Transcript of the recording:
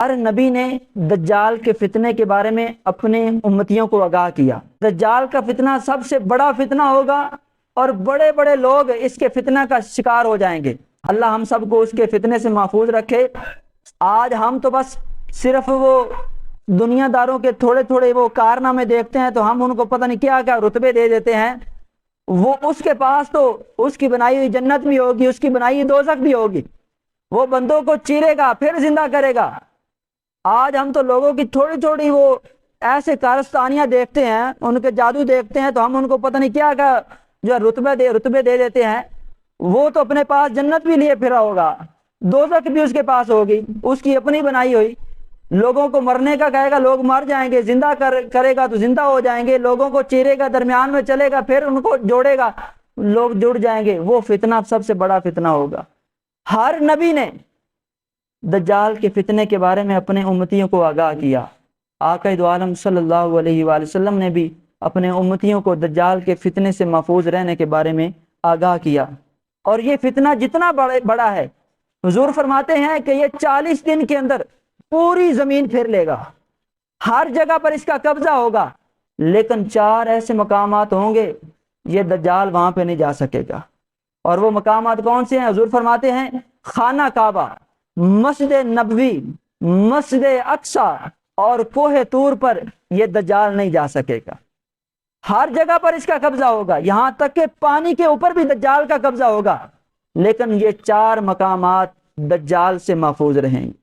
ہر نبی نے دجال کے فتنے کے بارے میں اپنے امتیوں کو آگاہ کیا۔ دجال کا فتنہ سب سے بڑا فتنہ ہوگا اور بڑے بڑے لوگ اس کے فتنہ کا شکار ہو جائیں گے۔ اللہ ہم سب کو اس کے فتنے سے محفوظ رکھے۔ آج ہم تو بس صرف وہ دنیا داروں کے تھوڑے تھوڑے وہ کارنامے دیکھتے ہیں تو ہم ان کو پتہ نہیں کیا کیا رتبے دے دیتے ہیں۔ وہ اس کے پاس تو اس کی بنائی ہوئی جنت بھی ہوگی، اس کی بنائی ہوئی دوزخ بھی ہوگی۔ وہ بندوں کو چیرے گا پھر زندہ کرے گا۔ آج ہم تو لوگوں کی تھوڑی تھوڑی وہ ایسے کارستانیاں دیکھتے ہیں، ان کے جادو دیکھتے ہیں تو ہم ان کو پتہ نہیں کیا کیا جو رتبے دے دیتے ہیں۔ وہ تو اپنے پاس جنت بھی لیے پھرا ہوگا، دوزخ بھی اس کے پاس ہوگی، اس کی اپنی بنائی ہوئی۔ لوگوں کو مرنے کا کہے گا لوگ مر جائیں گے، زندہ کرے گا تو زندہ ہو جائیں گے، لوگوں کو چیرے گا، درمیان میں چلے گا، پھر ان کو جوڑے گا، لوگ جڑ جائیں گے۔ وہ فتنہ سب سے بڑا فتنہ ہوگا۔ ہر نبی نے دجال کے فتنے کے بارے میں اپنے امتیوں کو آگاہ کیا۔ آقا دو عالم صلی اللہ علیہ وآلہ وسلم نے بھی اپنے امتیوں کو دجال کے فتنے سے محفوظ رہنے کے بارے میں آگاہ کیا۔ اور یہ فتنہ جتنا بڑا ہے، حضور فرماتے ہیں کہ یہ 40 دن کے اندر پوری زمین پھیر لے گا، ہر جگہ پر اس کا قبضہ ہوگا، لیکن 4 ایسے مقامات ہوں گے یہ دجال وہاں پہ نہیں جا سکے گا۔ اور وہ مقامات کون سے ہیں؟ حضور فرماتے ہیں خانہ کعبہ، مسجد نبوی، مسجد اقصی اور کوہ طور پر یہ دجال نہیں جا سکے گا۔ ہر جگہ پر اس کا قبضہ ہوگا، یہاں تک کہ پانی کے اوپر بھی دجال کا قبضہ ہوگا، لیکن یہ 4 مقامات دجال سے محفوظ رہیں گے۔